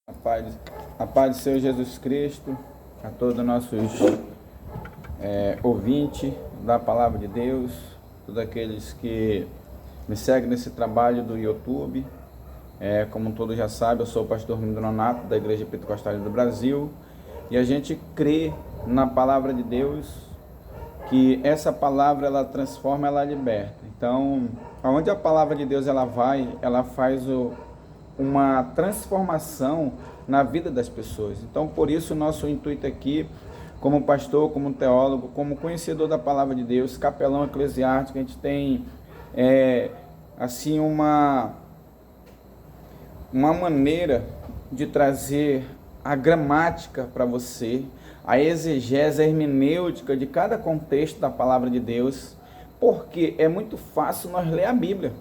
A paz do Senhor Jesus Cristo, a todos os nossos ouvintes da Palavra de Deus, todos aqueles que me seguem nesse trabalho do YouTube. Como todos já sabem, eu sou o pastor Raimundo Nonato, da Igreja Pentecostal do Brasil, e a gente crê na Palavra de Deus, que essa palavra ela transforma, ela liberta. Então, aonde a Palavra de Deus ela vai, ela faz uma transformação na vida das pessoas. Então, por isso, nosso intuito aqui, como pastor, como teólogo, como conhecedor da Palavra de Deus, capelão eclesiástico, a gente tem assim uma maneira de trazer a gramática para você, a exegese, a hermenêutica de cada contexto da Palavra de Deus, porque é muito fácil nós ler a Bíblia,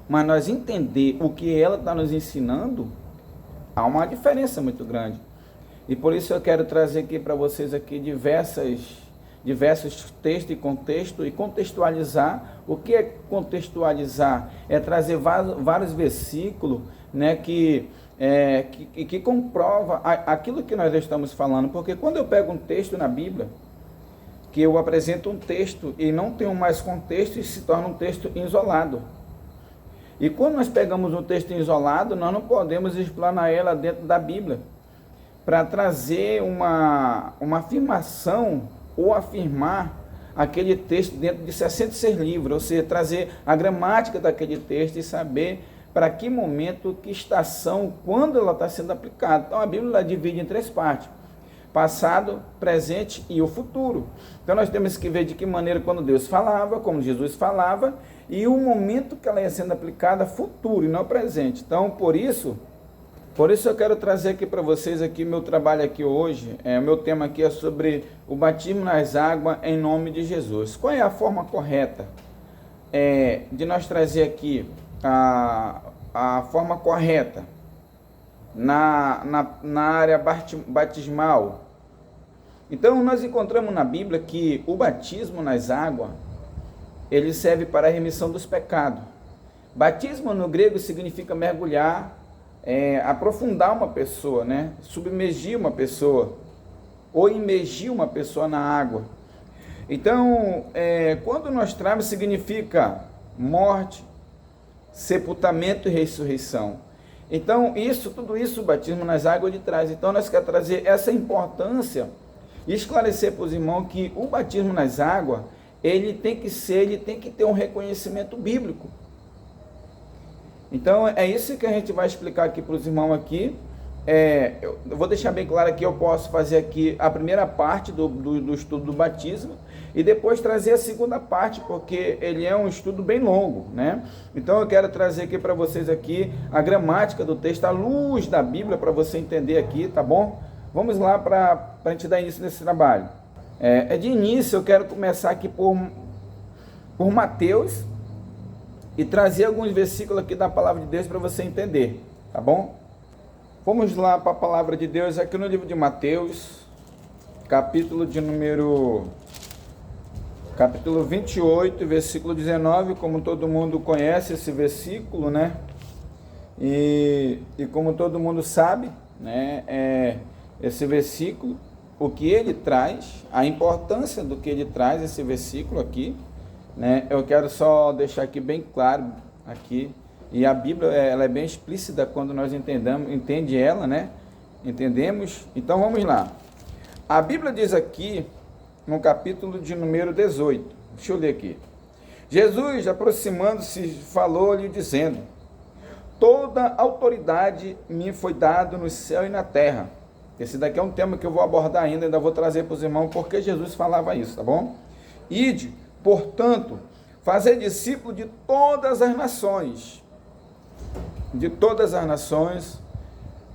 mas nós entender o que ela está nos ensinando, há uma diferença muito grande. E por isso eu quero trazer aqui para vocês aqui diversos textos e contexto, e contextualizar. O que é contextualizar? É trazer vários versículos, né, que comprova aquilo que nós estamos falando. Porque quando eu pego um texto na Bíblia, que eu apresento um texto e não tenho mais contexto, e se torna um texto isolado. E quando nós pegamos um texto isolado, nós não podemos explanar ela dentro da Bíblia, para trazer uma afirmação ou afirmar aquele texto dentro de 66 livros, ou seja, trazer a gramática daquele texto e saber para que momento, que estação, quando ela está sendo aplicada. Então a Bíblia ela divide em 3 partes: passado, presente e o futuro. Então nós temos que ver de que maneira quando Deus falava, como Jesus falava, e o momento que ela ia sendo aplicada, futuro e não presente. Então por isso eu quero trazer aqui para vocês aqui meu trabalho aqui hoje. O meu tema aqui é sobre o batismo nas águas em nome de Jesus. Qual é a forma correta de nós trazer aqui a forma correta na área batismal? Então nós encontramos na Bíblia que o batismo nas águas, ele serve para a remissão dos pecados. Batismo no grego significa mergulhar, aprofundar uma pessoa, né? Submergir uma pessoa, ou imergir uma pessoa na água. Então, quando nós trazemos, significa morte, sepultamento e ressurreição. Então, tudo isso, o batismo nas águas ele traz. Então, nós queremos trazer essa importância e esclarecer para os irmãos que o batismo nas águas, ele tem que ter um reconhecimento bíblico. Então, é isso que a gente vai explicar aqui para os irmãos aqui. Eu vou deixar bem claro que eu posso fazer aqui a primeira parte do estudo do batismo e depois trazer a segunda parte, porque ele é um estudo bem longo, né? Então, eu quero trazer aqui para vocês aqui a gramática do texto, à luz da Bíblia, para você entender aqui, tá bom? Vamos lá para a gente dar início nesse trabalho. De início, eu quero começar aqui por Mateus, e trazer alguns versículos aqui da Palavra de Deus para você entender, tá bom? Vamos lá para a Palavra de Deus aqui no livro de Mateus, capítulo 28, versículo 19, como todo mundo conhece esse versículo, né? E como todo mundo sabe, né? Esse versículo, o que ele traz, a importância do que ele traz, esse versículo aqui, né? Eu quero só deixar aqui bem claro aqui, e a Bíblia ela é bem explícita quando nós entende ela, né? Entendemos? Então vamos lá. A Bíblia diz aqui no capítulo de número 18. Deixa eu ler aqui. Jesus, aproximando-se, falou-lhe dizendo: toda autoridade me foi dada no céu e na terra. Esse daqui é um tema que eu vou abordar ainda vou trazer para os irmãos porque Jesus falava isso, tá bom? Ide, portanto, fazer discípulo de todas as nações,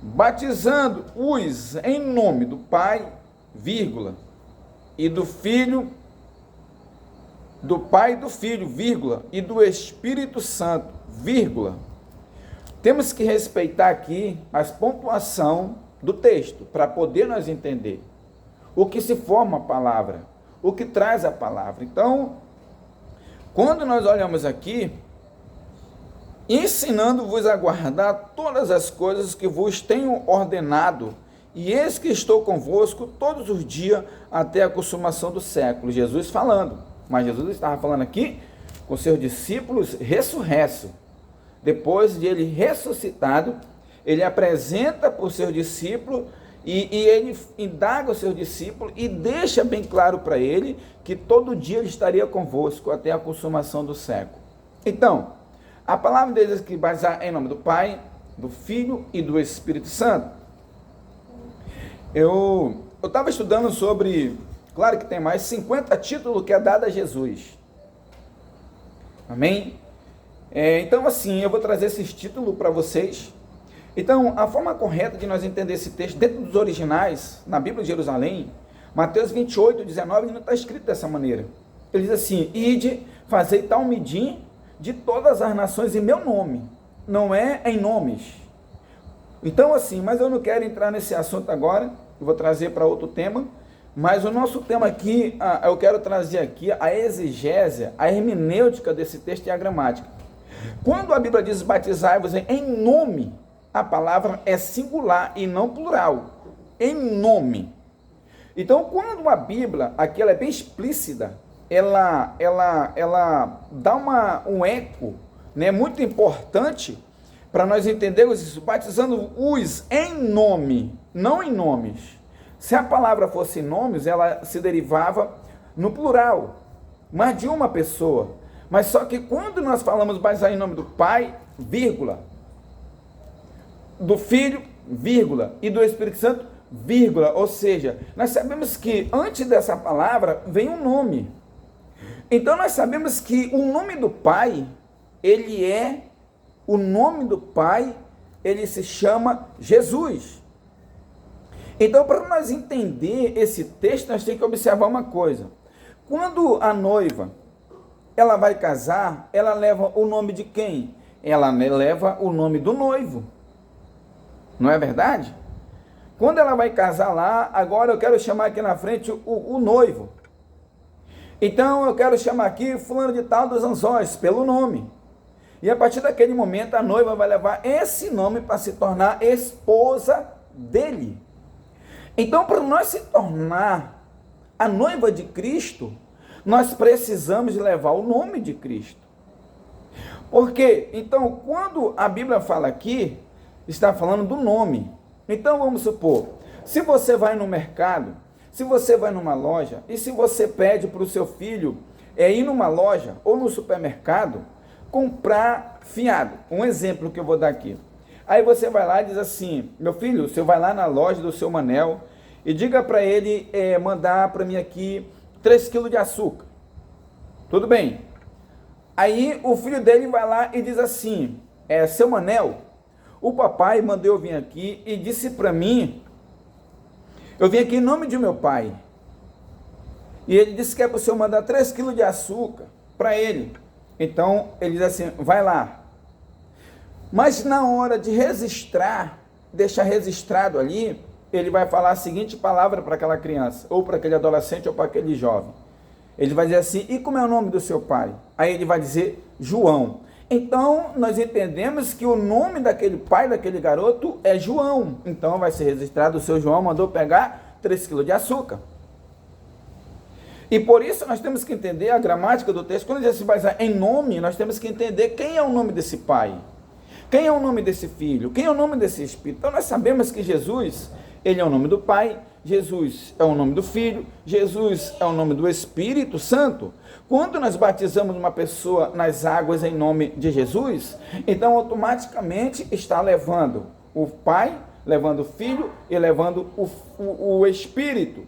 batizando-os em nome do Pai, vírgula, e do Filho, do Pai e do Filho, vírgula, e do Espírito Santo, vírgula. Temos que respeitar aqui as pontuação do texto, para poder nós entender o que se forma a palavra, o que traz a palavra. Então, quando nós olhamos aqui, ensinando-vos a guardar todas as coisas que vos tenho ordenado, e eis que estou convosco todos os dias até a consumação do século. Jesus falando, mas Jesus estava falando aqui com seus discípulos ressurretos. Depois de ele ressuscitado, ele apresenta para os seus discípulos e ele indaga os seus discípulos e deixa bem claro para ele que todo dia ele estaria convosco até a consumação do século. Então, a palavra deles que batizar em nome do Pai, do Filho e do Espírito Santo. Eu estava estudando sobre, claro que tem mais 50 títulos que é dado a Jesus. Amém? Então assim, eu vou trazer esses títulos para vocês. Então, a forma correta de nós entender esse texto, dentro dos originais, na Bíblia de Jerusalém, Mateus 28, 19, não está escrito dessa maneira. Ele diz assim, ide, fazei tal midim de todas as nações em meu nome, não é em nomes. Então assim, mas eu não quero entrar nesse assunto agora, eu vou trazer para outro tema, mas o nosso tema aqui, eu quero trazer aqui a exegese, a hermenêutica desse texto e a gramática. Quando a Bíblia diz batizai-vos em nome, a palavra é singular e não plural, em nome. Então, quando a Bíblia, aqui ela é bem explícita, ela dá um eco, né, muito importante para nós entendermos isso, batizando-os em nome, não em nomes. Se a palavra fosse em nomes, ela se derivava no plural, mas de uma pessoa. Mas só que quando nós falamos batizar em nome do Pai, vírgula, do Filho, vírgula, e do Espírito Santo, vírgula, ou seja, nós sabemos que antes dessa palavra vem um nome. Então nós sabemos que o nome do Pai, ele se chama Jesus. Então, para nós entender esse texto, nós temos que observar uma coisa. Quando a noiva, ela vai casar, ela leva o nome de quem? Ela leva o nome do noivo. Não é verdade? Quando ela vai casar lá, agora eu quero chamar aqui na frente o noivo. Então eu quero chamar aqui fulano de tal dos Anzóis, pelo nome. E a partir daquele momento a noiva vai levar esse nome para se tornar esposa dele. Então, para nós se tornar a noiva de Cristo, nós precisamos levar o nome de Cristo. Por quê? Então, quando a Bíblia fala aqui, está falando do nome. Então, vamos supor, se você vai no mercado, se você vai numa loja, e se você pede para o seu filho ir numa loja ou no supermercado, comprar fiado. Um exemplo que eu vou dar aqui. Aí você vai lá e diz assim, meu filho, você vai lá na loja do seu Manel e diga para ele mandar para mim aqui 3 quilos de açúcar. Tudo bem. Aí o filho dele vai lá e diz assim, seu Manel, o papai mandou eu vir aqui e disse para mim, eu vim aqui em nome de meu pai. E ele disse que é para o senhor mandar 3 quilos de açúcar para ele. Então ele diz assim, vai lá. Mas na hora de registrar, deixar registrado ali, ele vai falar a seguinte palavra para aquela criança, ou para aquele adolescente, ou para aquele jovem. Ele vai dizer assim, e como é o nome do seu pai? Aí ele vai dizer, João. Então, nós entendemos que o nome daquele pai, daquele garoto, é João. Então, vai ser registrado, o seu João mandou pegar 3 quilos de açúcar. E por isso, nós temos que entender a gramática do texto. Quando ele se baseia em nome, nós temos que entender quem é o nome desse pai. Quem é o nome desse filho? Quem é o nome desse Espírito? Então, nós sabemos que Jesus, ele é o nome do Pai, Jesus é o nome do Filho, Jesus é o nome do Espírito Santo. Quando nós batizamos uma pessoa nas águas em nome de Jesus, então automaticamente está levando o Pai, levando o Filho e levando o Espírito.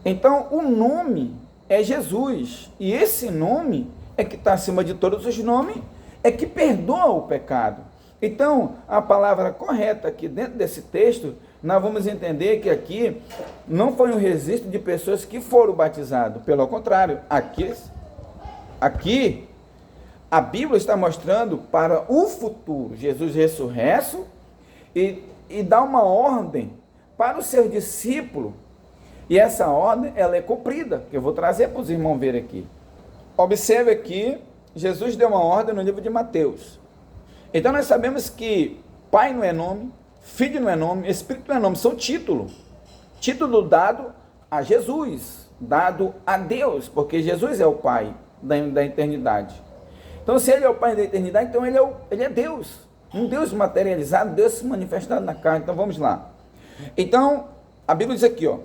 Então o nome é Jesus, e esse nome é que está acima de todos os nomes, é que perdoa o pecado. Então a palavra correta aqui dentro desse texto, nós vamos entender que aqui não foi um registro de pessoas que foram batizadas, pelo contrário, aqui a Bíblia está mostrando para o futuro, Jesus ressurreto, e dá uma ordem para os seus discípulos, e essa ordem ela é cumprida, que eu vou trazer para os irmãos verem aqui. Observe aqui, Jesus deu uma ordem no livro de Mateus, Então nós sabemos que Pai não é nome, Filho não é nome, Espírito não é nome, são títulos. Título dado a Jesus, dado a Deus, porque Jesus é o Pai da eternidade. Então se Ele é o Pai da eternidade, então Ele é Deus, um Deus materializado, Deus manifestado na carne. Então vamos lá. Então a Bíblia diz aqui, ó,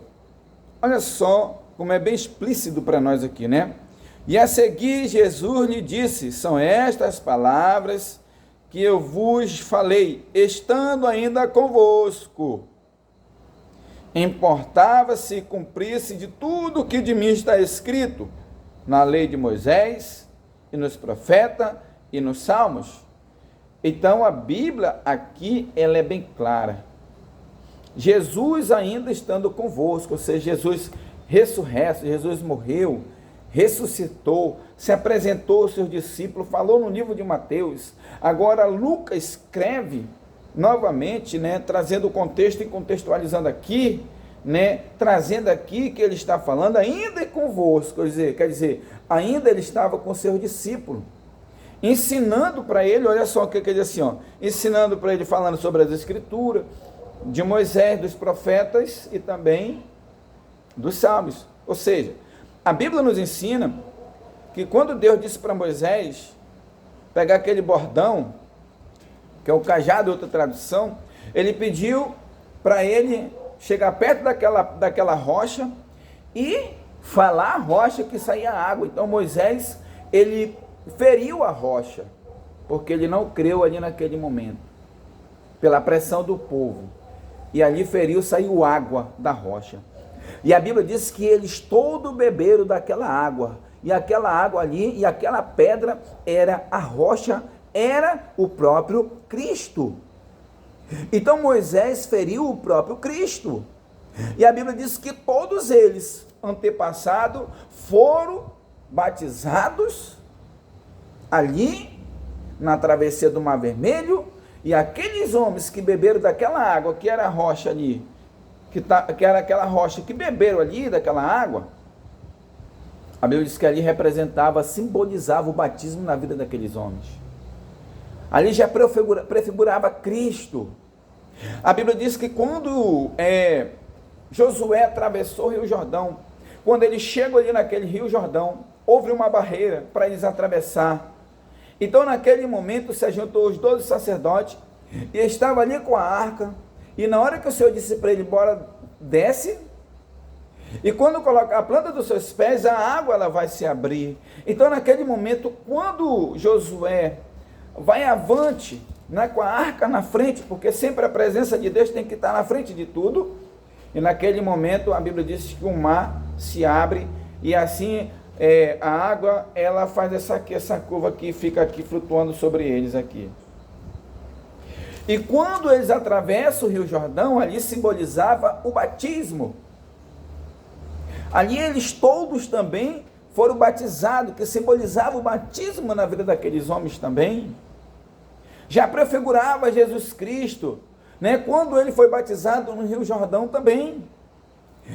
olha só como é bem explícito para nós aqui, né? E a seguir Jesus lhe disse, são estas palavras que eu vos falei, estando ainda convosco. Importava-se cumprisse de tudo que de mim está escrito na lei de Moisés, e nos profetas, e nos salmos. Então a Bíblia aqui, ela é bem clara. Jesus ainda estando convosco, ou seja, Jesus ressurreto, Jesus morreu, ressuscitou, se apresentou aos seus discípulos, falou no livro de Mateus. Agora Lucas escreve novamente, né, trazendo o contexto e contextualizando aqui, né, trazendo aqui que ele está falando ainda convosco, quer dizer, ainda ele estava com seus discípulos, ensinando para ele, olha só o que ele diz assim, ó, ensinando para ele, falando sobre as escrituras, de Moisés, dos profetas e também dos salmos. Ou seja, a Bíblia nos ensina que quando Deus disse para Moisés pegar aquele bordão, que é o cajado, outra tradução, ele pediu para ele chegar perto daquela rocha e falar a rocha que saía água. Então Moisés, ele feriu a rocha, porque ele não creu ali naquele momento, pela pressão do povo. E ali feriu, saiu água da rocha. E a Bíblia diz que eles todos beberam daquela água. E aquela água ali, e aquela pedra era a rocha, era o próprio Cristo. Então Moisés feriu o próprio Cristo. E a Bíblia diz que todos eles, antepassados, foram batizados ali na travessia do Mar Vermelho. E aqueles homens que beberam daquela água, que era a rocha ali, que era aquela rocha que beberam ali daquela água, a Bíblia diz que ali representava, simbolizava o batismo na vida daqueles homens. Ali já prefigurava Cristo. A Bíblia diz que quando Josué atravessou o Rio Jordão, quando eles chegam ali naquele Rio Jordão, houve uma barreira para eles atravessar. Então naquele momento se juntou os 12 sacerdotes, e estava ali com a arca, e na hora que o Senhor disse para ele, bora, desce, e quando colocar a planta dos seus pés, a água ela vai se abrir. Então naquele momento, quando Josué vai avante, né, com a arca na frente, porque sempre a presença de Deus tem que estar na frente de tudo, e naquele momento a Bíblia diz que o mar se abre, e assim a água ela faz essa curva aqui, fica aqui flutuando sobre eles aqui. E quando eles atravessam o Rio Jordão, ali simbolizava o batismo. Ali eles todos também foram batizados, que simbolizava o batismo na vida daqueles homens também. Já prefigurava Jesus Cristo, né, quando ele foi batizado no Rio Jordão também.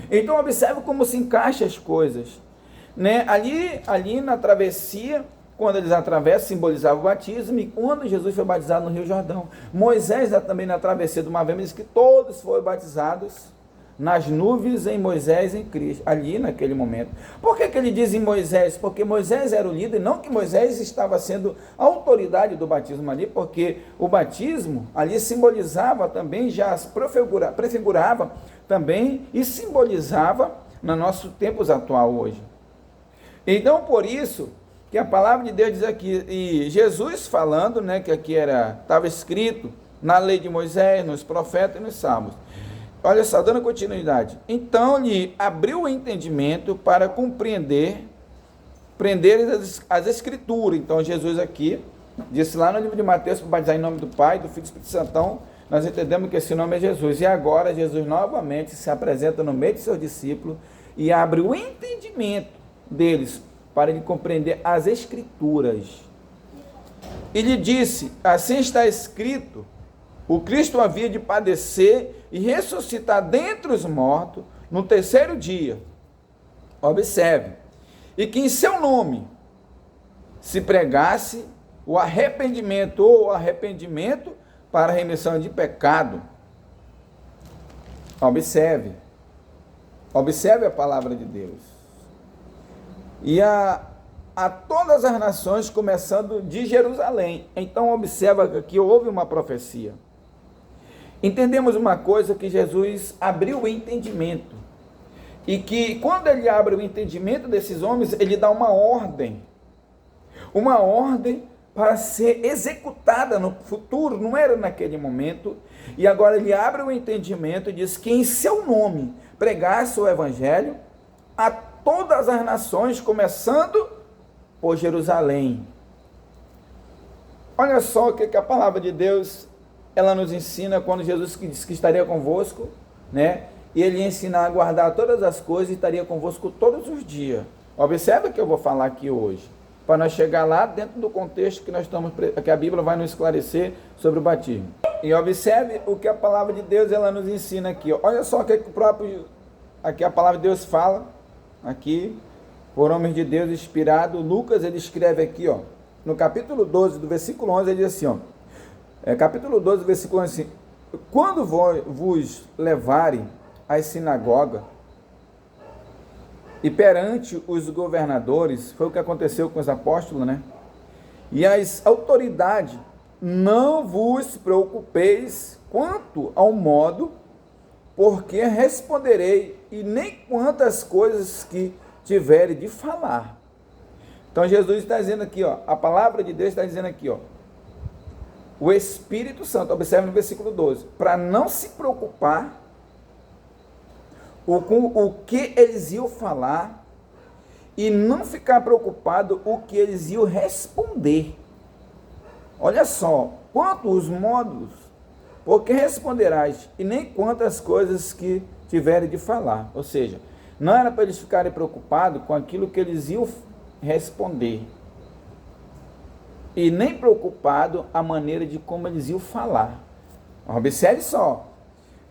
Então observe como se encaixam as coisas, né? Ali na travessia, quando eles atravessam, simbolizava o batismo, e quando Jesus foi batizado no Rio Jordão. Moisés também na travessia do Mar Vermelho, diz que todos foram batizados nas nuvens em Moisés em Cristo, ali naquele momento. Por que ele diz em Moisés? Porque Moisés era o líder, não que Moisés estava sendo a autoridade do batismo ali, porque o batismo ali simbolizava também, já prefigurava também e simbolizava no nosso tempo atual hoje. Então por isso que a palavra de Deus diz aqui, e Jesus falando, né, que aqui estava escrito na lei de Moisés, nos profetas e nos salmos. Olha só, dando continuidade. Então lhe abriu o entendimento para compreender as escrituras. Então Jesus aqui disse lá no livro de Mateus, para batizar em nome do Pai, do Filho e do Espírito Santo. Então, nós entendemos que esse nome é Jesus. E agora Jesus novamente se apresenta no meio de seus discípulos e abre o entendimento deles para ele compreender as escrituras. E lhe disse, assim está escrito, o Cristo havia de padecer e ressuscitar dentre os mortos no terceiro dia. Observe, e que em seu nome se pregasse o arrependimento ou arrependimento para a remissão de pecado. Observe a palavra de Deus. E a todas as nações, começando de Jerusalém. Então observa que houve uma profecia. Entendemos uma coisa, que Jesus abriu o entendimento. E que quando ele abre o entendimento desses homens, ele dá uma ordem. Uma ordem para ser executada no futuro, não era naquele momento. E agora ele abre o entendimento e diz que em seu nome pregasse o evangelho a todas as nações, começando por Jerusalém. Olha só o que a palavra de Deus ela nos ensina quando Jesus disse que estaria convosco, né? E ele ia ensinar a guardar todas as coisas e estaria convosco todos os dias. Observe o que eu vou falar aqui hoje, para nós chegar lá dentro do contexto que a Bíblia vai nos esclarecer sobre o batismo. E observe o que a palavra de Deus ela nos ensina aqui. Olha só o que aqui a palavra de Deus fala, aqui, por homens de Deus inspirado. Lucas, ele escreve aqui, no capítulo 12, do versículo 11, ele diz assim, capítulo 12, versículo 11, assim, quando vos levarem às sinagogas e perante os governadores, foi o que aconteceu com os apóstolos, né? E as autoridades, não vos preocupeis quanto ao modo, porque responderei, e nem quantas coisas que tiverem de falar. Então Jesus está dizendo aqui, a palavra de Deus está dizendo aqui, o Espírito Santo, observe no versículo 12, para não se preocupar com o que eles iam falar e não ficar preocupado o que eles iam responder. Olha só, quantos modos, porque responderás, e nem quantas coisas que tiverem de falar. Ou seja, não era para eles ficarem preocupados com aquilo que eles iam responder, e nem preocupado a maneira de como eles iam falar. Observe só,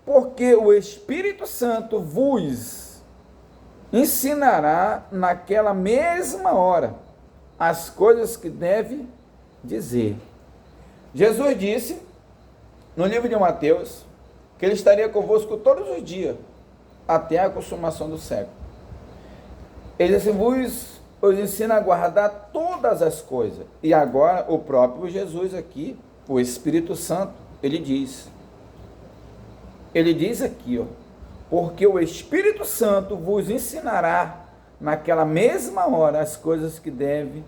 porque o Espírito Santo vos ensinará naquela mesma hora as coisas que deve dizer. Jesus disse no livro de Mateus que ele estaria convosco todos os dias até a consumação do século. Ele disse, vos ensina a guardar todas as coisas. E agora o próprio Jesus aqui, o Espírito Santo, ele diz aqui, porque o Espírito Santo vos ensinará naquela mesma hora as coisas que deves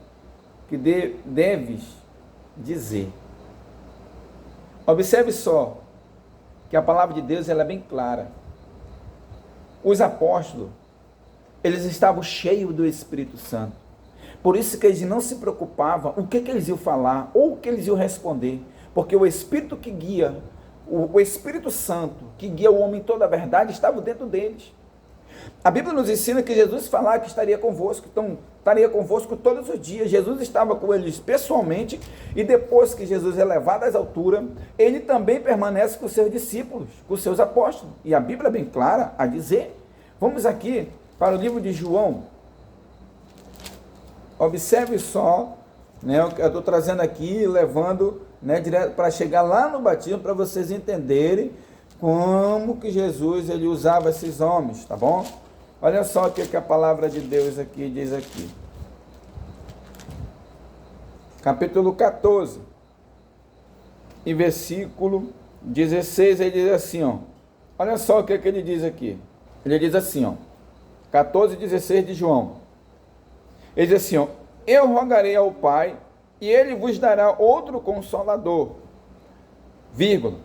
dizer. Observe só que a palavra de Deus ela é bem clara. Os apóstolos, eles estavam cheios do Espírito Santo. Por isso que eles não se preocupavam o que eles iam falar ou o que eles iam responder. Porque o Espírito que guia, o Espírito Santo que guia o homem em toda a verdade, estava dentro deles. A Bíblia nos ensina que Jesus falava que estaria convosco, então estaria convosco todos os dias. Jesus estava com eles pessoalmente, e depois que Jesus é levado às alturas, ele também permanece com os seus discípulos, com os seus apóstolos. E a Bíblia é bem clara a dizer. Vamos aqui para o livro de João. Observe só, né, eu estou trazendo aqui, levando, né, direto para chegar lá no batismo, para vocês entenderem como que Jesus ele usava esses homens, tá bom? Olha só o que a palavra de Deus aqui diz aqui. Capítulo 14, e versículo 16, ele diz assim, olha só o que ele diz aqui. Ele diz assim, 14, 16 de João. Ele diz assim, eu rogarei ao Pai, e ele vos dará outro Consolador, vírgula,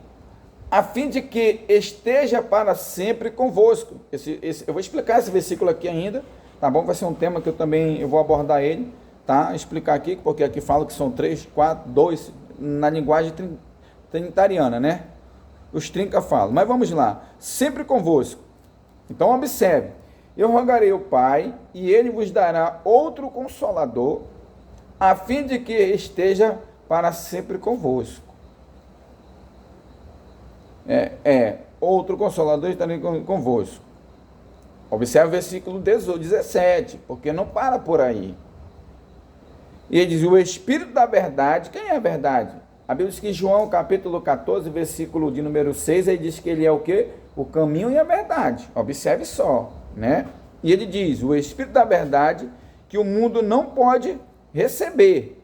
a fim de que esteja para sempre convosco. Eu vou explicar esse versículo aqui ainda, tá bom? Vai ser um tema que eu vou abordar ele, tá? Explicar aqui, porque aqui fala que são 3, 4, 2, na linguagem trinitariana, né? Os trinca falam, mas vamos lá, sempre convosco. Então observe, eu rogarei ao Pai, e ele vos dará outro Consolador, a fim de que esteja para sempre convosco. Outro Consolador estará convosco. Observe o versículo 17, porque não para por aí. E ele diz, o Espírito da verdade, quem é a verdade? A Bíblia diz que João, capítulo 14, versículo de número 6, ele diz que ele é o quê? O caminho e a verdade. Observe só, né? E ele diz, o Espírito da verdade, que o mundo não pode receber.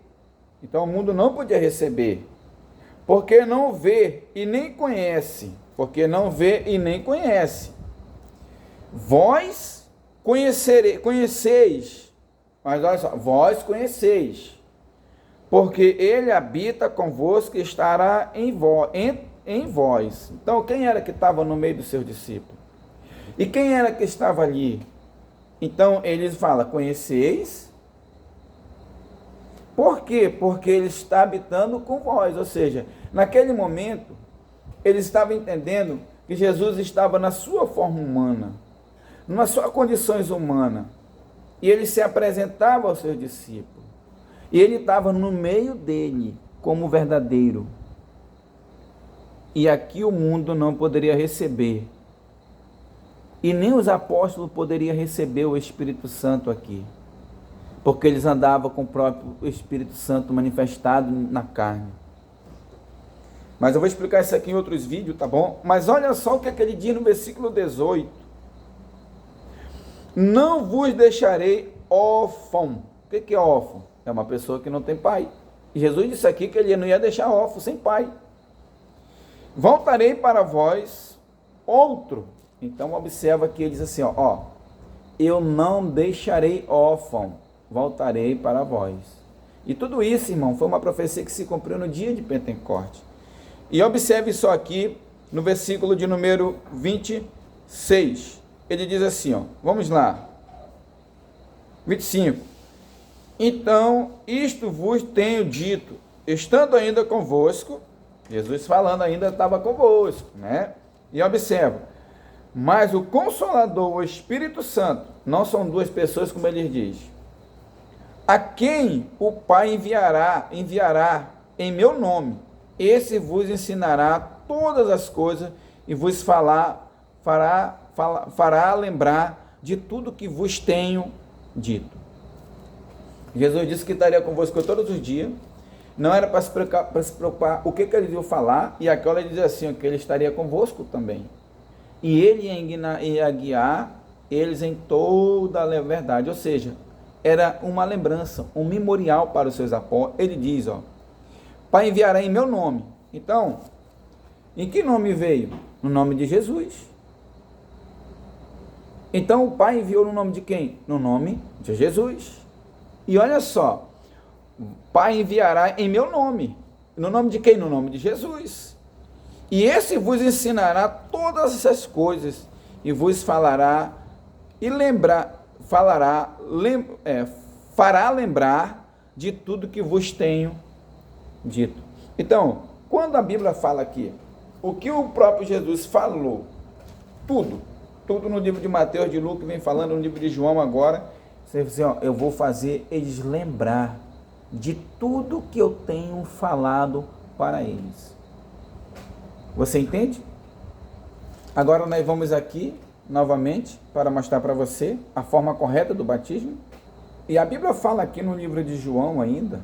Então o mundo não podia receber, porque não vê e nem conhece. Porque não vê e nem conhece. Vós conheceis, mas olha só, vós conheceis, porque ele habita convosco e estará em vós. Então, quem era que estava no meio dos seus discípulos? E quem era que estava ali? Então, ele fala, conheceis. Por quê? Porque ele está habitando com vós. Ou seja, naquele momento, ele estava entendendo que Jesus estava na sua forma humana, nas suas condições humanas. E ele se apresentava aos seus discípulos. E ele estava no meio dele, como verdadeiro. E aqui o mundo não poderia receber. E nem os apóstolos poderiam receber o Espírito Santo aqui. Porque eles andavam com o próprio Espírito Santo manifestado na carne. Mas eu vou explicar isso aqui em outros vídeos, tá bom? Mas olha só o que ele diz no versículo 18. Não vos deixarei órfão. O que é órfão? É uma pessoa que não tem pai. E Jesus disse aqui que ele não ia deixar órfão sem pai. Voltarei para vós outro. Então observa que ele diz assim, ó, eu não deixarei órfão, voltarei para vós. E tudo isso, irmão, foi uma profecia que se cumpriu no dia de Pentecostes. E observe só aqui no versículo de número 26. Ele diz assim, ó, vamos lá. 25. Então, isto vos tenho dito, estando ainda convosco, Jesus falando ainda estava convosco, né? E observa, mas o Consolador, o Espírito Santo, não são duas pessoas, como ele diz, a quem o Pai enviará em meu nome, esse vos ensinará todas as coisas e vos fará lembrar de tudo que vos tenho dito. Jesus disse que estaria convosco todos os dias, não era para se preocupar o que ele ia falar, e aquela ele diz assim, que ele estaria convosco também. E ele ia guiar eles em toda a verdade, ou seja, era uma lembrança, um memorial para os seus apóstolos. Ele diz, ó, Pai enviará em meu nome. Então, em que nome veio? No nome de Jesus. Então, o Pai enviou no nome de quem? No nome de Jesus. E olha só, Pai enviará em meu nome. No nome de quem? No nome de Jesus. E esse vos ensinará todas essas coisas e vos falará e fará lembrar de tudo que vos tenho dito. Então, quando a Bíblia fala aqui, o que o próprio Jesus falou, tudo no livro de Mateus, de Lucas, vem falando no livro de João agora, você diz assim, ó, eu vou fazer eles lembrar de tudo que eu tenho falado para eles. Você entende? Agora nós vamos aqui novamente para mostrar para você a forma correta do batismo. E a Bíblia fala aqui no livro de João ainda,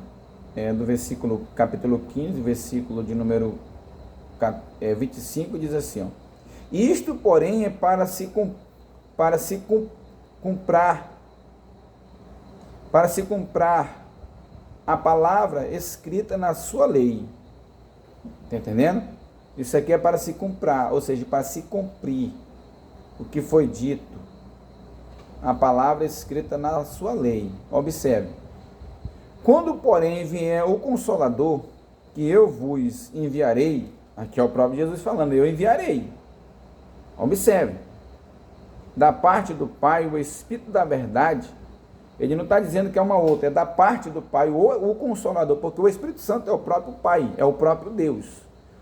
do versículo, capítulo 15, versículo de número 25, diz assim, ó, isto, porém, é para se cumprir a palavra escrita na sua lei. Está entendendo? Isso aqui é para se cumprir, ou seja, para se cumprir o que foi dito, a palavra escrita na sua lei. Observe, quando, porém, vier o Consolador, que eu vos enviarei, aqui é o próprio Jesus falando, eu enviarei. Observe, da parte do Pai, o Espírito da verdade, ele não está dizendo que é uma outra, é da parte do Pai, o Consolador, porque o Espírito Santo é o próprio Pai, é o próprio Deus,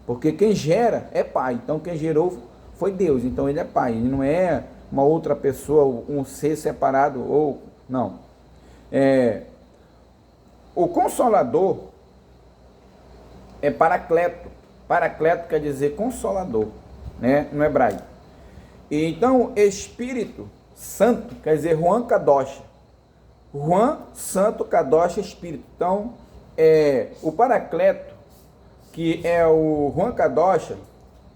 porque quem gera é Pai, então quem gerou foi Deus, então ele é Pai, ele não é uma outra pessoa, um ser separado, ou não. O Consolador é Paracleto, Paracleto quer dizer Consolador, né, no hebraico. E então Espírito Santo quer dizer Ruach Kadosh, Juan, Santo, Kadosh, Espírito. Então, o Paracleto, que é o Juan Kadosh,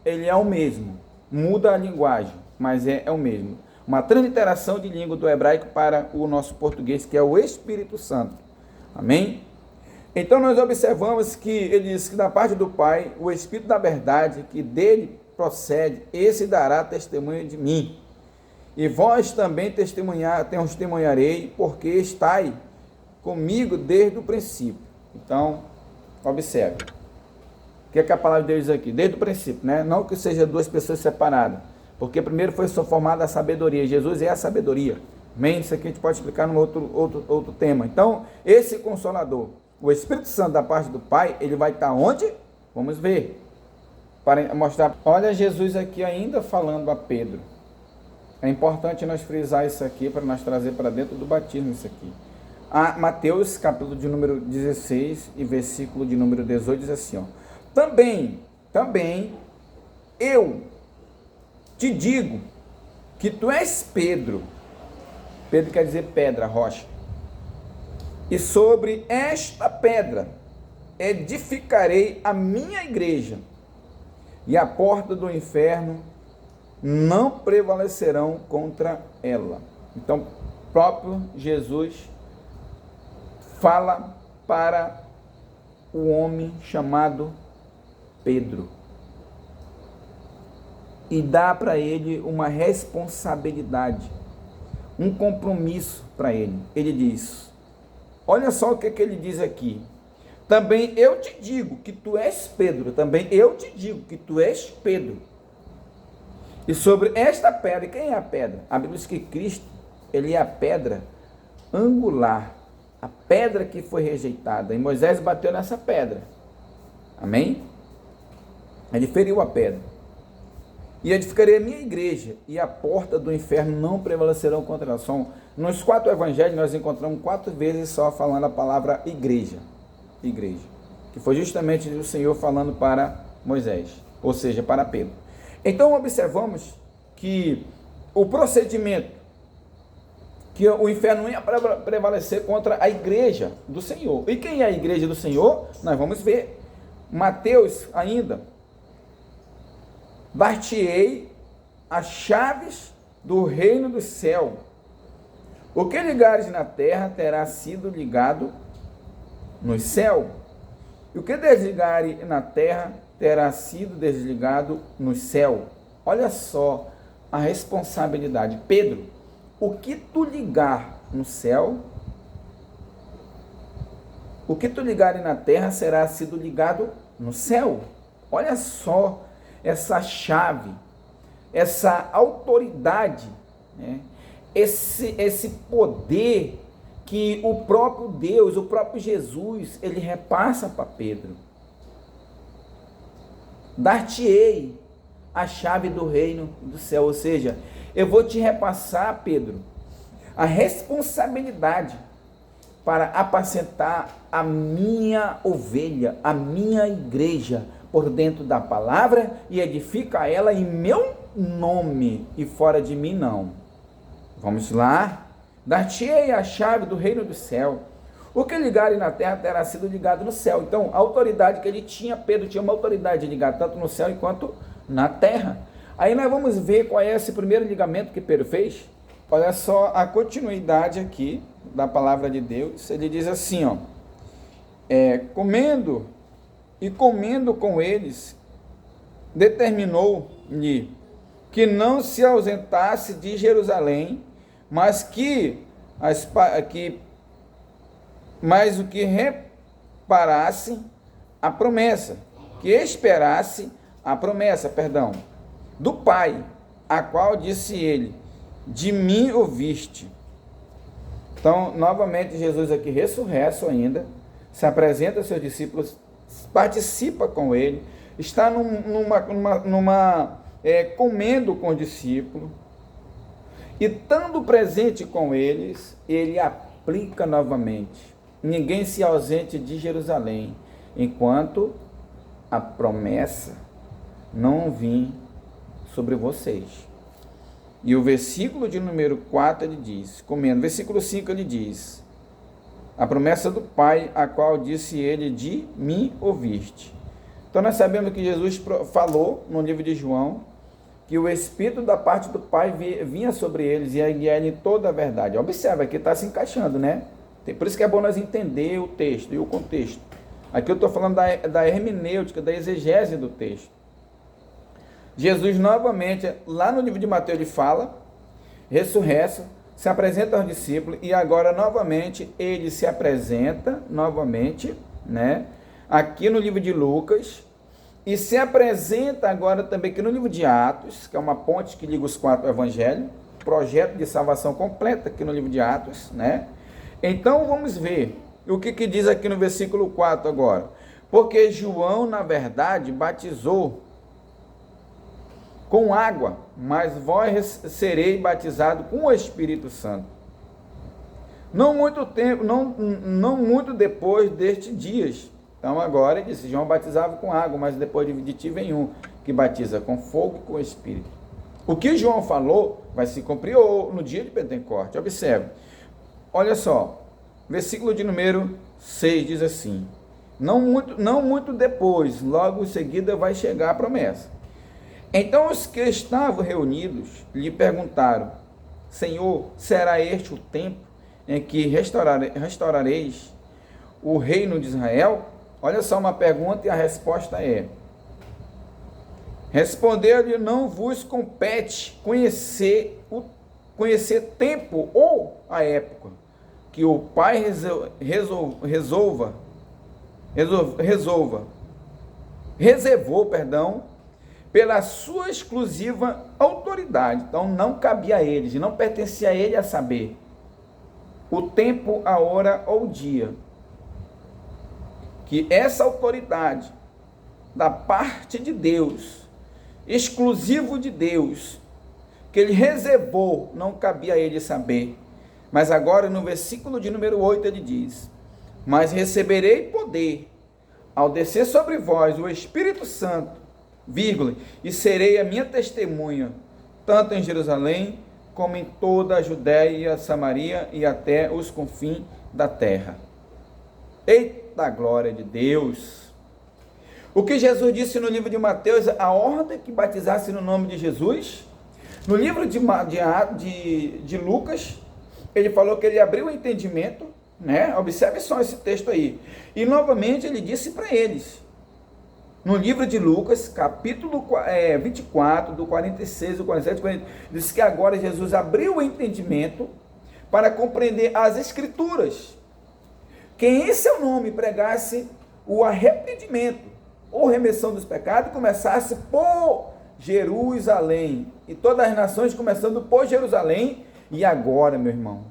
ele é o mesmo. Muda a linguagem, mas é o mesmo. Uma transliteração de língua do hebraico para o nosso português, que é o Espírito Santo. Amém? Então nós observamos que ele diz que da parte do Pai, o Espírito da verdade, que dele procede, esse dará testemunho de mim. E vós também testemunharei, porque estai comigo desde o princípio. Então, observe. O que é que a palavra de Deus diz aqui? Desde o princípio, né? Não que seja duas pessoas separadas. Porque primeiro foi formada a sabedoria. Jesus é a sabedoria. Amém? Isso aqui a gente pode explicar num outro tema. Então, esse Consolador, o Espírito Santo da parte do Pai, ele vai estar onde? Vamos ver. Para mostrar. Olha Jesus aqui ainda falando a Pedro. É importante nós frisar isso aqui para nós trazer para dentro do batismo isso aqui. Mateus, capítulo de número 16 e versículo de número 18, diz assim, ó. Também eu te digo que tu és Pedro. Pedro quer dizer pedra, rocha. E sobre esta pedra edificarei a minha igreja, e a porta do inferno não prevalecerão contra ela. Então, próprio Jesus fala para o homem chamado Pedro e dá para ele uma responsabilidade, um compromisso para ele. Ele diz, olha só o que ele diz aqui. Também eu te digo que tu és Pedro. Também eu te digo que tu és Pedro. E sobre esta pedra, quem é a pedra? A Bíblia diz que Cristo, ele é a pedra angular, a pedra que foi rejeitada. E Moisés bateu nessa pedra. Amém? Ele feriu a pedra. E edificarei a minha igreja, e a porta do inferno não prevalecerão contra ela. Nos 4 evangelhos nós encontramos 4 vezes só falando a palavra igreja. Igreja. Que foi justamente o Senhor falando para Moisés, ou seja, para Pedro. Então observamos que o procedimento, que o inferno ia prevalecer contra a igreja do Senhor. E quem é a igreja do Senhor? Nós vamos ver. Mateus ainda. Dar-te-ei as chaves do reino do céu. O que ligares na terra terá sido ligado no céu. E o que desligares na terra terá sido desligado no céu. Olha só a responsabilidade. Pedro, o que tu ligar no céu, o que tu ligares na terra será sido ligado no céu. Olha só essa chave, essa autoridade, né? esse poder que o próprio Deus, o próprio Jesus, ele repassa para Pedro. Dar-te-ei a chave do reino do céu, ou seja, eu vou te repassar, Pedro, a responsabilidade para apacentar a minha ovelha, a minha igreja, por dentro da palavra, e edifica ela em meu nome, e fora de mim não. Vamos lá. Dar-te-ei a chave do reino do céu. O que ligarem na terra terá sido ligado no céu. Então, a autoridade que ele tinha, Pedro tinha uma autoridade de ligar tanto no céu quanto na terra. Aí nós vamos ver qual é esse primeiro ligamento que Pedro fez. Olha só a continuidade aqui da palavra de Deus. Ele diz assim, ó, comendo com eles, determinou-lhe que não se ausentasse de Jerusalém, mas o que reparasse a promessa, que esperasse a promessa, do Pai, a qual disse ele, de mim ouviste. Então, novamente, Jesus aqui ressurreto ainda, se apresenta aos seus discípulos, participa com ele, está comendo com o discípulo, e estando presente com eles, ele aplica novamente, ninguém se ausente de Jerusalém, enquanto a promessa não vir sobre vocês. E o versículo de número 4 ele diz, comendo, versículo 5 ele diz, A promessa do Pai, a qual disse ele, de mim ouviste. Então nós sabemos que Jesus falou no livro de João, que o Espírito da parte do Pai vinha sobre eles e ia guiar em toda a verdade. Observa que está se encaixando, né? Por isso que é bom nós entender o texto e o contexto. Aqui eu estou falando da hermenêutica, da exegese do texto. Jesus novamente, lá no livro de Mateus, ele fala, ressurreto, se apresenta aos discípulos, e agora novamente ele se apresenta, novamente, né? Aqui no livro de Lucas, e se apresenta agora também aqui no livro de Atos, que é uma ponte que liga os 4 evangelhos, projeto de salvação completa aqui no livro de Atos, né? Então vamos ver o que diz aqui no versículo 4 agora. Porque João, na verdade, batizou com água, mas vós sereis batizados com o Espírito Santo. Não muito tempo, não muito depois destes dias. Então agora ele disse, João batizava com água, mas depois de ti vem um que batiza com fogo e com o Espírito. O que João falou vai se cumprir no dia de Pentecostes. Observe, olha só, versículo de número 6 diz assim, não muito depois, logo em seguida vai chegar a promessa. Então os que estavam reunidos lhe perguntaram, Senhor, será este o tempo em que restaurareis o reino de Israel? Olha só uma pergunta e a resposta é, respondeu-lhe, não vos compete conhecer tempo ou a época que o Pai reservou, pela sua exclusiva autoridade. Então não cabia a eles, não pertencia a ele a saber o tempo, a hora ou o dia. Que essa autoridade da parte de Deus, exclusivo de Deus, que ele reservou, não cabia a ele saber. Mas agora no versículo de número 8 ele diz, mas receberei poder ao descer sobre vós o Espírito Santo, e serei a minha testemunha, tanto em Jerusalém, como em toda a Judéia, Samaria e até os confins da terra. Eita glória de Deus! O que Jesus disse no livro de Mateus, a ordem que batizasse no nome de Jesus. No livro de Lucas, ele falou que ele abriu o entendimento, né? Observe só esse texto aí. E novamente ele disse para eles, no livro de Lucas, capítulo 24, do 46, do 47, 40, diz que agora Jesus abriu o entendimento para compreender as Escrituras. Que em seu nome pregasse o arrependimento ou remissão dos pecados, começasse por Jerusalém. E todas as nações começando por Jerusalém. E agora, meu irmão,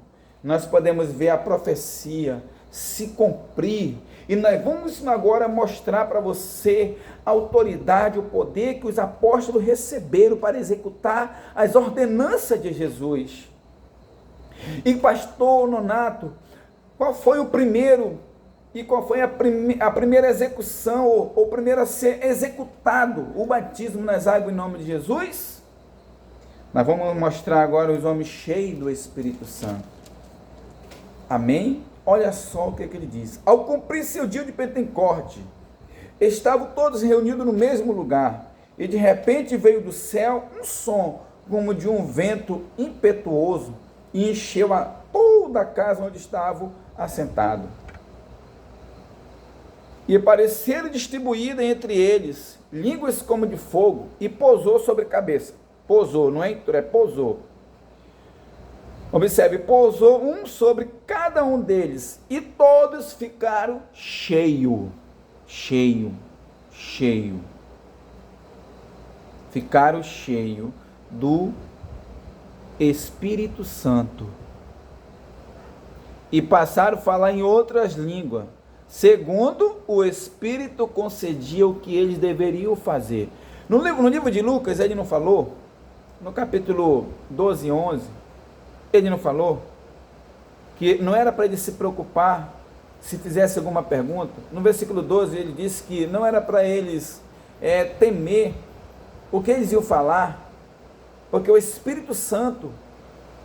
nós podemos ver a profecia se cumprir. E nós vamos agora mostrar para você a autoridade, o poder que os apóstolos receberam para executar as ordenanças de Jesus. E pastor Nonato, qual foi o primeiro e qual foi a primeira execução, ou primeiro a ser executado o batismo nas águas em nome de Jesus? Nós vamos mostrar agora os homens cheios do Espírito Santo. Amém? Olha só o que ele diz. Ao cumprir-se o dia de Pentecostes, estavam todos reunidos no mesmo lugar, e de repente veio do céu um som, como de um vento impetuoso, e encheu toda a casa onde estavam assentados. E apareceram distribuídas entre eles línguas como de fogo, e pousou sobre a cabeça. Pousou, não é entrou, é pousou. Observe, pousou um sobre cada um deles, e todos ficaram cheios. Ficaram cheios do Espírito Santo. E passaram a falar em outras línguas, segundo o Espírito concedia o que eles deveriam fazer. No livro de Lucas, ele não falou? No capítulo 12 e 11, ele não falou que não era para ele se preocupar se fizesse alguma pergunta? No versículo 12 ele disse que não era para eles temer o que eles iam falar, porque o Espírito Santo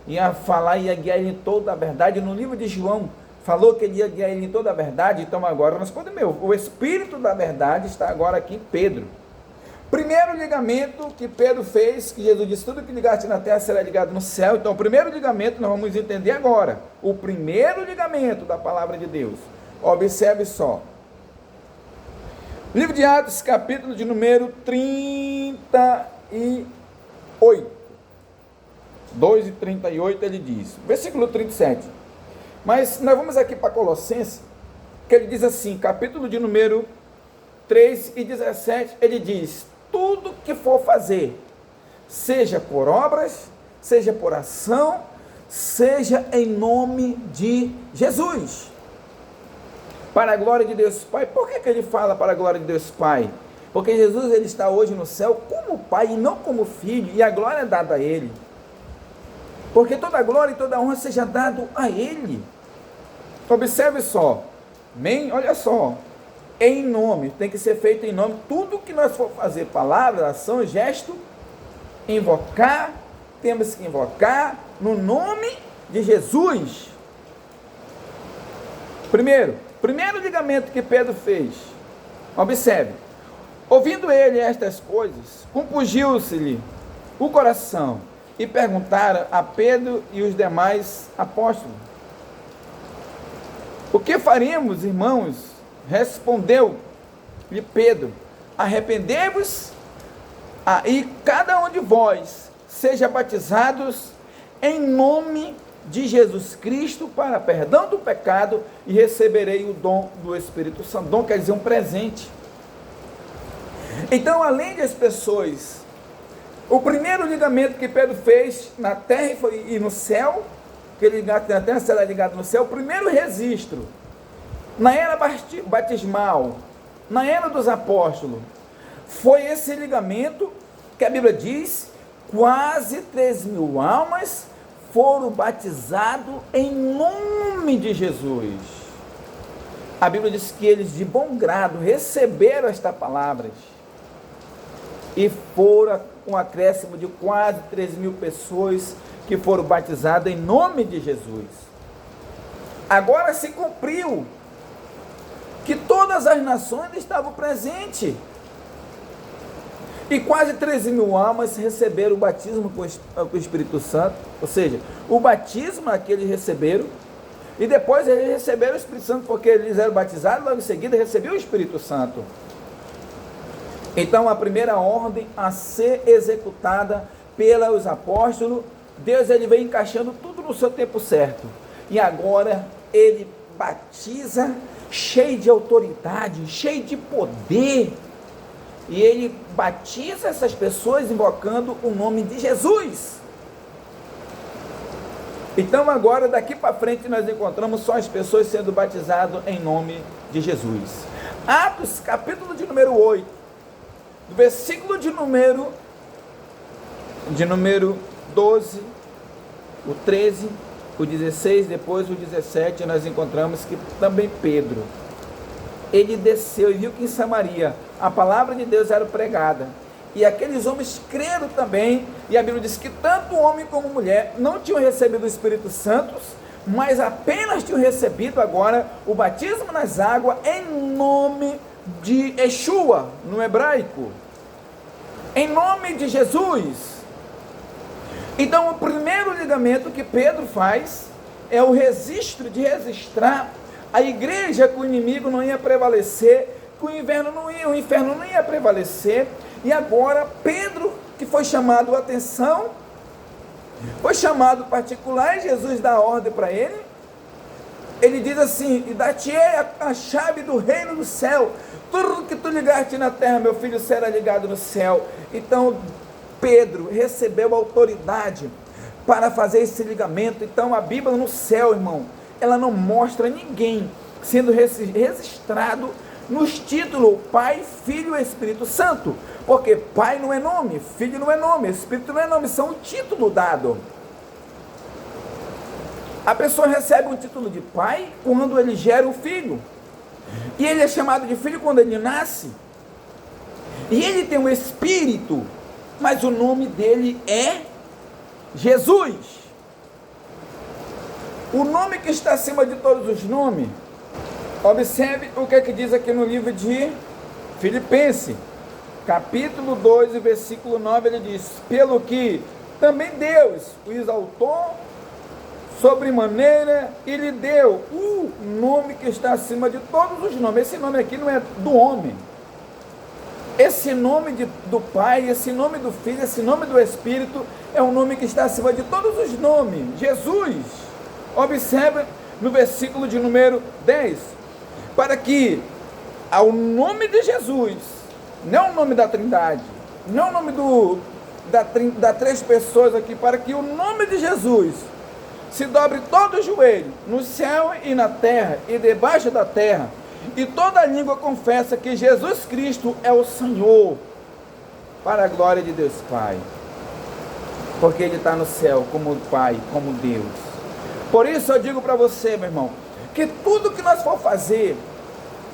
ia falar e ia guiar em toda a verdade. No livro de João falou que ele ia guiar ele em toda a verdade, então agora responde o Espírito da verdade está agora aqui em Pedro. Primeiro ligamento que Pedro fez, que Jesus disse, tudo que ligaste na terra será ligado no céu. Então o primeiro ligamento nós vamos entender agora, o primeiro ligamento da palavra de Deus. Observe só, livro de Atos, capítulo de número 38, 2 e 38 ele diz, versículo 37, mas nós vamos aqui para Colossenses, que ele diz assim, capítulo de número 3 e 17, ele diz, tudo que for fazer, seja por obras, seja por ação, seja em nome de Jesus, para a glória de Deus Pai. Por que ele fala para a glória de Deus Pai? Porque Jesus ele está hoje no céu como Pai e não como Filho, e a glória é dada a Ele, porque toda a glória e toda a honra seja dado a Ele. Observe só, amém? Olha só, em nome, tem que ser feito em nome, tudo que nós for fazer, palavra, ação, gesto, invocar, temos que invocar no nome de Jesus. Primeiro ligamento que Pedro fez, observe, ouvindo ele estas coisas, compungiu-se-lhe o coração, e perguntaram a Pedro e os demais apóstolos, o que faremos, irmãos? Respondeu-lhe Pedro, arrependei-vos, e cada um de vós seja batizados em nome de Jesus Cristo para perdão do pecado, e receberei o dom do Espírito Santo. Dom quer dizer um presente. Então, além das pessoas, o primeiro ligamento que Pedro fez na terra e no céu, que ele na terra será ligado no céu, o primeiro registro na era batismal, na era dos apóstolos, foi esse ligamento que a Bíblia diz, quase 3.000 almas foram batizados em nome de Jesus. A Bíblia diz que eles de bom grado receberam esta palavra, e foram um acréscimo de quase 3.000 pessoas que foram batizadas em nome de Jesus. Agora se cumpriu que todas as nações estavam presentes, e quase 13.000 almas receberam o batismo com o Espírito Santo, ou seja, o batismo que eles receberam, e depois eles receberam o Espírito Santo, porque eles eram batizados, logo em seguida receberam o Espírito Santo. Então a primeira ordem a ser executada pelos apóstolos, Deus ele vem encaixando tudo no seu tempo certo, e agora ele batiza cheio de autoridade, cheio de poder, e ele batiza essas pessoas invocando o nome de Jesus. Então agora daqui para frente nós encontramos só as pessoas sendo batizadas em nome de Jesus. Atos capítulo de número 8, do versículo de número 12, o 13, o 16, depois o 17, nós encontramos que também Pedro, ele desceu e viu que em Samaria a palavra de Deus era pregada, e aqueles homens creram também, e a Bíblia diz que tanto homem como mulher não tinham recebido o Espírito Santo, mas apenas tinham recebido agora o batismo nas águas em nome de Yeshua, no hebraico, em nome de Jesus. Então o primeiro ligamento que Pedro faz é o registro de registrar a igreja, que o inimigo não ia prevalecer, que o inferno não ia prevalecer, e agora Pedro, que foi chamado a atenção, foi chamado particular, e Jesus dá ordem para ele, ele diz assim, e dar-te-ei a chave do reino do céu, tudo que tu ligaste na terra, meu filho, será ligado no céu. Então Pedro recebeu autoridade para fazer esse ligamento. Então a Bíblia no céu, irmão, ela não mostra ninguém sendo registrado nos títulos Pai, Filho e Espírito Santo, porque Pai não é nome, Filho não é nome, Espírito não é nome, são um título dado. A pessoa recebe um título de pai quando ele gera o filho, e ele é chamado de filho quando ele nasce, e ele tem um espírito, mas o nome dele é Jesus. O nome que está acima de todos os nomes, observe o que é que diz aqui no livro de Filipenses, capítulo 2, versículo 9, ele diz: pelo que também Deus o exaltou sobremaneira e lhe deu o nome que está acima de todos os nomes. Esse nome aqui não é do homem. Esse nome do Pai, esse nome do Filho, esse nome do Espírito é um nome que está acima de todos os nomes. Jesus, observe no versículo de número 10, para que ao nome de Jesus, não é o nome da Trindade, não é o nome da três pessoas aqui, para que o nome de Jesus se dobre todo o joelho, no céu e na terra, e debaixo da terra, e toda língua confessa que Jesus Cristo é o Senhor, para a glória de Deus Pai, porque Ele está no céu como Pai, como Deus. Por isso eu digo para você, meu irmão, que tudo que nós for fazer,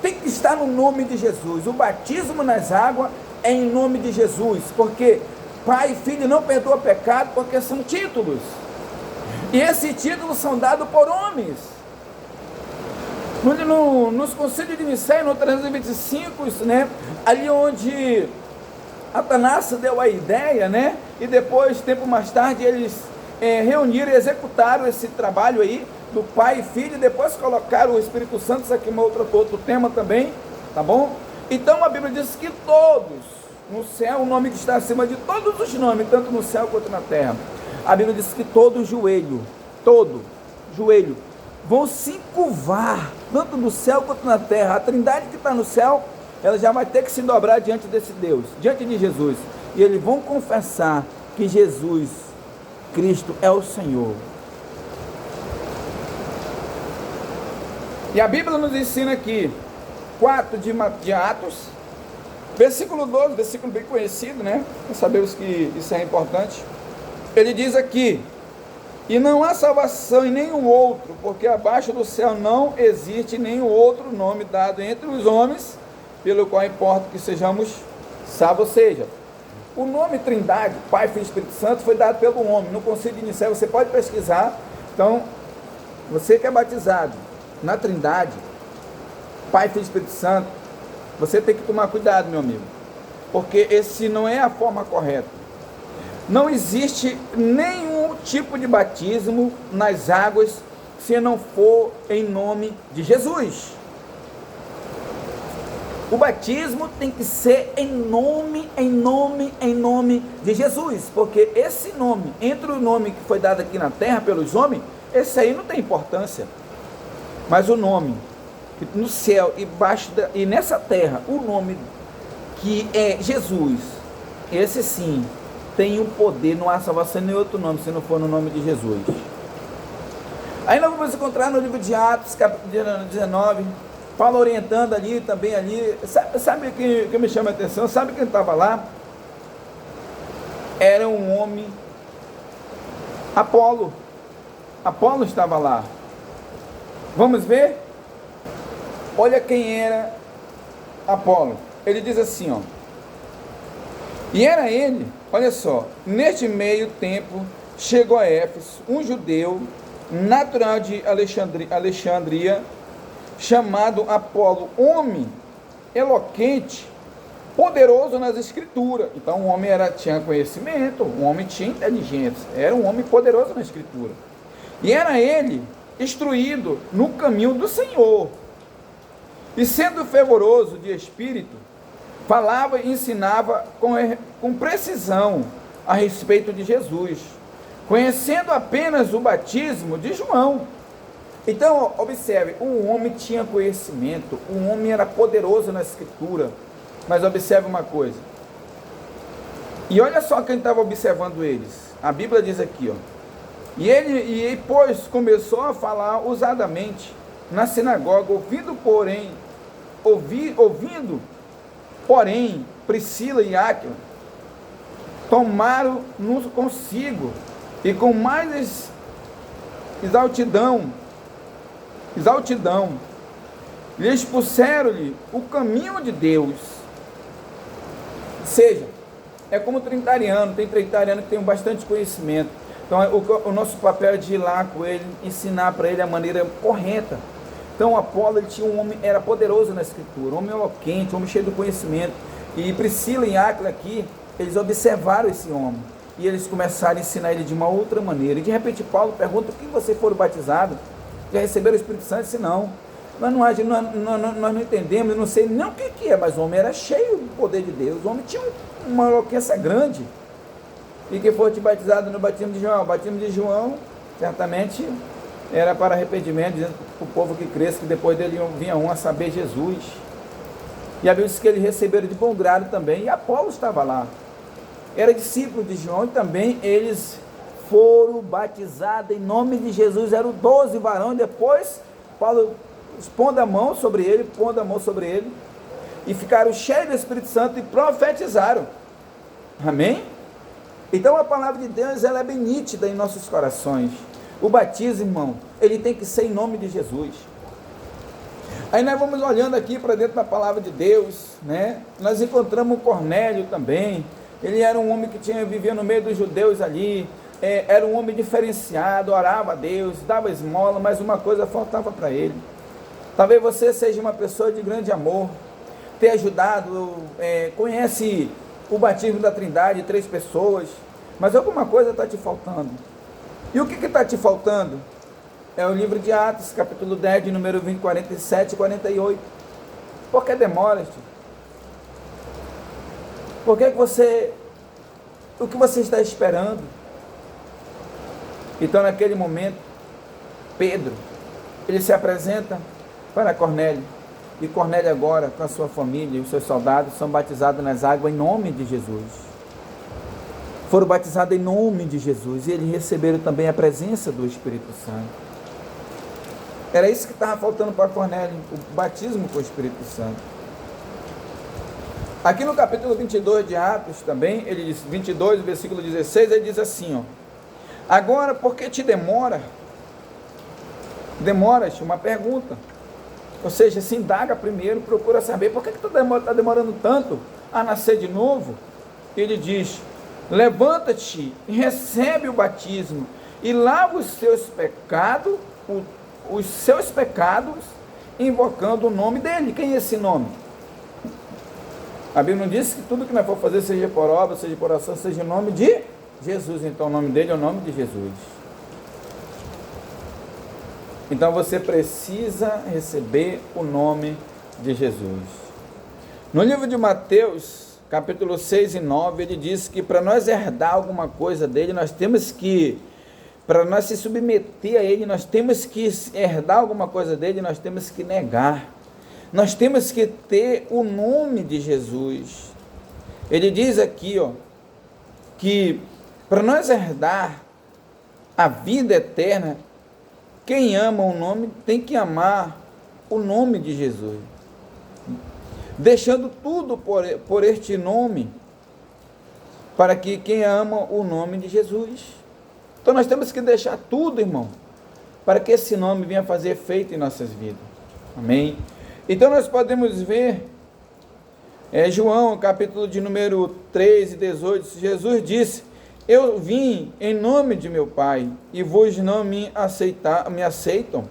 tem que estar no nome de Jesus. O batismo nas águas é em nome de Jesus, porque Pai e Filho não perdoa pecado, porque são títulos, e esses títulos são dados por homens. Nos concílios de Nicéia, no 325, né, ali onde Atanásio deu a ideia, né, e depois, tempo mais tarde, eles reuniram e executaram esse trabalho aí, do Pai e Filho, e depois colocaram o Espírito Santo. Isso aqui é outro tema também, tá bom? Então a Bíblia diz que todos, no céu, o nome que está acima de todos os nomes, tanto no céu quanto na terra, a Bíblia diz que todo joelho, vão se curvar, tanto no céu quanto na terra. A Trindade que está no céu, ela já vai ter que se dobrar diante desse Deus, diante de Jesus, e eles vão confessar que Jesus Cristo é o Senhor. E a Bíblia nos ensina aqui, 4 de Atos, versículo 12, versículo bem conhecido, né? Nós sabemos que isso é importante. Ele diz aqui: e não há salvação em nenhum outro, porque abaixo do céu não existe nenhum outro nome dado entre os homens, pelo qual importa que sejamos salvos. Ou seja, o nome Trindade, Pai, Filho e Espírito Santo, foi dado pelo homem. No concílio de Nicéia, você pode pesquisar. Então, você que é batizado na Trindade, Pai, Filho e Espírito Santo, você tem que tomar cuidado, meu amigo, porque esse não é a forma correta. Não existe nenhum tipo de batismo nas águas se não for em nome de Jesus. O batismo tem que ser em nome de Jesus, porque esse nome, entre o nome que foi dado aqui na terra pelos homens, esse aí não tem importância. Mas o nome no céu e nessa terra, o nome que é Jesus, esse sim tem um poder. Não há salvação em outro nome se não for no nome de Jesus. Aí nós vamos encontrar no livro de Atos, capítulo 19, Paulo orientando ali, também ali. Sabe o que me chama a atenção? Sabe quem estava lá? Era um homem, Apolo. Apolo estava lá. Vamos ver? Olha quem era Apolo. Ele diz assim, ó: e era ele, olha só, neste meio tempo chegou a Éfeso um judeu natural de Alexandria, chamado Apolo, homem eloquente, poderoso nas escrituras. Então o homem tinha conhecimento, o homem tinha inteligência, era um homem poderoso na escritura. E era ele instruído no caminho do Senhor, e sendo fervoroso de espírito, falava e ensinava com precisão a respeito de Jesus, conhecendo apenas o batismo de João. Então, observe, o homem tinha conhecimento, o homem era poderoso na escritura. Mas observe uma coisa, e olha só quem estava observando eles. A Bíblia diz aqui, ó: e pois começou a falar ousadamente na sinagoga, ouvindo porém Priscila e Áquila, tomaram-no consigo, e com mais exaltidão, lhe expuseram-lhe o caminho de Deus. Ou seja, é como trinitariano, tem trinitariano que tem bastante conhecimento, Então, o nosso papel é de ir lá com ele, ensinar para ele a maneira correta. Então, Apolo, ele tinha um homem, era poderoso na escritura, um homem eloquente, um homem cheio de conhecimento. E Priscila e Áquila aqui, eles observaram esse homem. E eles começaram a ensinar ele de uma outra maneira. E de repente Paulo pergunta: por que vocês foram batizados? Já receberam o Espírito Santo? Disse: não. Nós não entendemos, eu não sei nem o que é, mas o homem era cheio do poder de Deus. O homem tinha uma eloquência grande. E que foram batizados no batismo de João. O batismo de João, certamente, era para arrependimento, dizendo para o povo que cresce, que depois dele vinha um a saber, Jesus. E a Bíblia diz que eles receberam de bom grado também. E Apolo estava lá. Era discípulo de João e também eles foram batizados em nome de Jesus. Eram 12 varões. Depois, Paulo pondo a mão sobre ele, e ficaram cheios do Espírito Santo e profetizaram. Amém? Então a palavra de Deus, ela é bem nítida em nossos corações. O batismo, irmão, ele tem que ser em nome de Jesus. Aí nós vamos olhando aqui para dentro da palavra de Deus, né? Nós encontramos o Cornélio também. Ele era um homem que vivia no meio dos judeus ali, era um homem diferenciado, orava a Deus, dava esmola, mas uma coisa faltava para ele. Talvez você seja uma pessoa de grande amor, ter ajudado, conhece o batismo da Trindade, 3 pessoas, mas alguma coisa está te faltando. E o que está te faltando? É o livro de Atos, capítulo 10, de número 20, 47 e 48. Por que demoras-te? Por que o que você está esperando? Então, naquele momento, Pedro, ele se apresenta para Cornélio. E Cornélio agora, com a sua família e os seus soldados, são batizados nas águas em nome de Jesus. Foram batizados em nome de Jesus. E eles receberam também a presença do Espírito Santo. Era isso que estava faltando para Cornélio, o batismo com o Espírito Santo. Aqui no capítulo 22 de Atos também, ele diz, 22, versículo 16, ele diz assim, ó: agora, por que te demora? Demoras? Uma pergunta. Ou seja, se indaga primeiro, procura saber, por que tu está demorando tanto a nascer de novo? Ele diz: levanta-te e recebe o batismo, e lava os seus pecados, invocando o nome dele. Quem é esse nome? A Bíblia não diz que tudo que nós for fazer, seja por obra, seja por ação, seja em nome de Jesus. Então o nome dele é o nome de Jesus. Então você precisa receber o nome de Jesus. No livro de Mateus, capítulo 6 e 9, ele diz que para nós herdar alguma coisa dele, nós temos que, para nós se submeter a ele, nós temos que herdar alguma coisa dele, nós temos que negar. Nós temos que ter o nome de Jesus. Ele diz aqui, ó, que para nós herdar a vida eterna, quem ama o nome tem que amar o nome de Jesus. Deixando tudo por este nome, para que quem ama o nome de Jesus. Então nós temos que deixar tudo, irmão, para que esse nome venha fazer efeito em nossas vidas. Amém? Então nós podemos ver, João, capítulo de número 3 e 18, Jesus disse: eu vim em nome de meu Pai, e vos não me aceitam.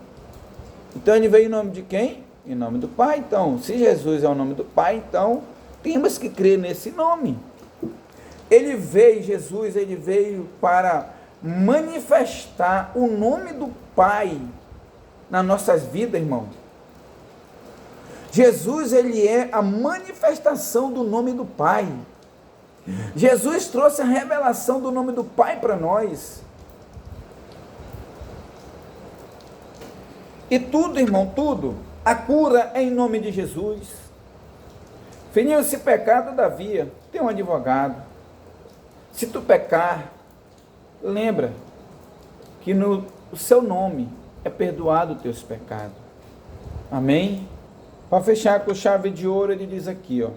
Então ele veio em nome de quem? Em nome do Pai. Então, se Jesus é o nome do Pai, então temos que crer nesse nome. Jesus veio para manifestar o nome do Pai nas nossas vidas, irmão. Jesus, ele é a manifestação do nome do Pai. Jesus trouxe a revelação do nome do Pai para nós. E tudo, irmão, tudo, a cura é em nome de Jesus. Filhinho, se pecar, todavia, tem um advogado. Se tu pecar, lembra que no seu nome é perdoado os teus pecados. Amém? Para fechar com chave de ouro, ele diz aqui, ó,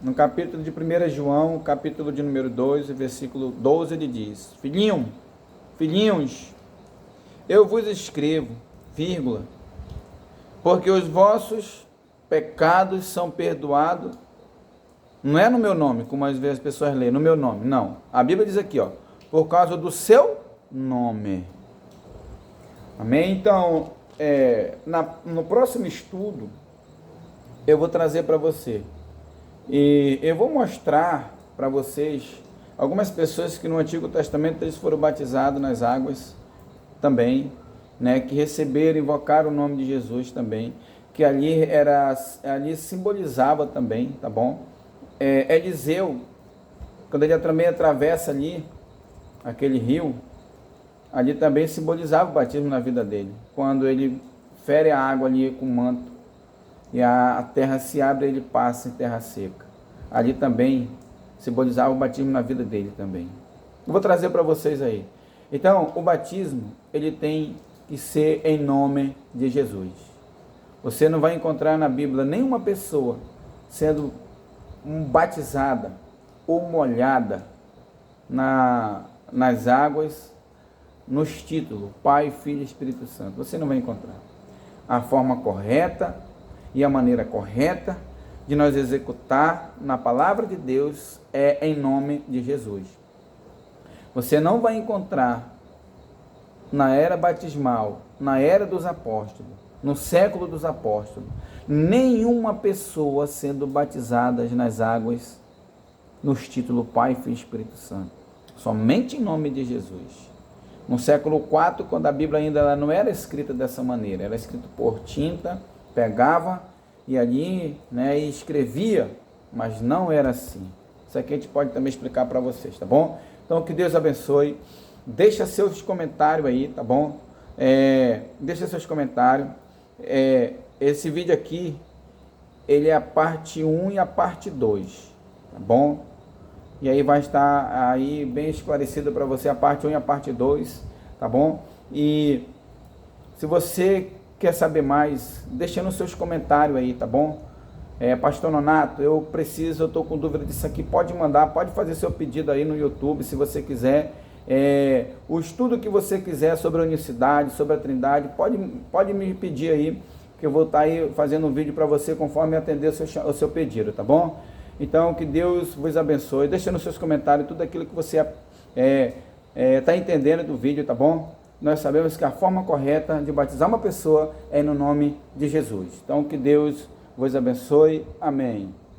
no capítulo de 1 João, capítulo de número 2, versículo 12, ele diz: filhinhos, eu vos escrevo, vírgula, porque os vossos pecados são perdoados. Não é no meu nome, como às vezes as pessoas leem, no meu nome, não. A Bíblia diz aqui, ó, por causa do seu nome. Amém? Então, no próximo estudo, eu vou trazer para você. E eu vou mostrar para vocês algumas pessoas que no Antigo Testamento eles foram batizados nas águas também, né, que receberam, invocaram o nome de Jesus também, que ali simbolizava também, tá bom? Eliseu, quando ele também atravessa ali aquele rio, ali também simbolizava o batismo na vida dele, quando ele fere a água ali com o manto e a terra se abre, ele passa em terra seca. Ali também simbolizava o batismo na vida dele também. Eu vou trazer para vocês aí. Então, o batismo, ele tem que ser em nome de Jesus. Você não vai encontrar na Bíblia nenhuma pessoa sendo batizada ou molhada nas águas, nos títulos Pai, Filho e Espírito Santo. Você não vai encontrar. A forma correta e a maneira correta de nós executar na palavra de Deus é em nome de Jesus. Você não vai encontrar na era batismal, na era dos apóstolos, no século dos apóstolos, nenhuma pessoa sendo batizada nas águas nos títulos Pai, Filho e Espírito Santo. Somente em nome de Jesus. No século IV, quando a Bíblia ainda não era escrita dessa maneira, era escrita por tinta, pegava e ali, né, e escrevia, mas não era assim. Isso aqui a gente pode também explicar para vocês, tá bom? Então, que Deus abençoe. Deixa seus comentários aí, tá bom? Deixa seus comentários. Esse vídeo aqui, ele é a parte 1 e a parte 2, tá bom? E aí vai estar aí bem esclarecido para você a parte 1 e a parte 2, tá bom? E se você quer saber mais, deixa nos seus comentários aí, tá bom? Pastor Nonato, eu estou com dúvida disso aqui, pode mandar, pode fazer seu pedido aí no YouTube, se você quiser. O estudo que você quiser sobre a unicidade, sobre a trindade, pode me pedir aí, que eu vou estar aí fazendo um vídeo para você conforme atender o seu pedido, tá bom? Então, que Deus vos abençoe. Deixa nos seus comentários tudo aquilo que você está entendendo do vídeo, tá bom? Nós sabemos que a forma correta de batizar uma pessoa é no nome de Jesus. Então, que Deus vos abençoe. Amém.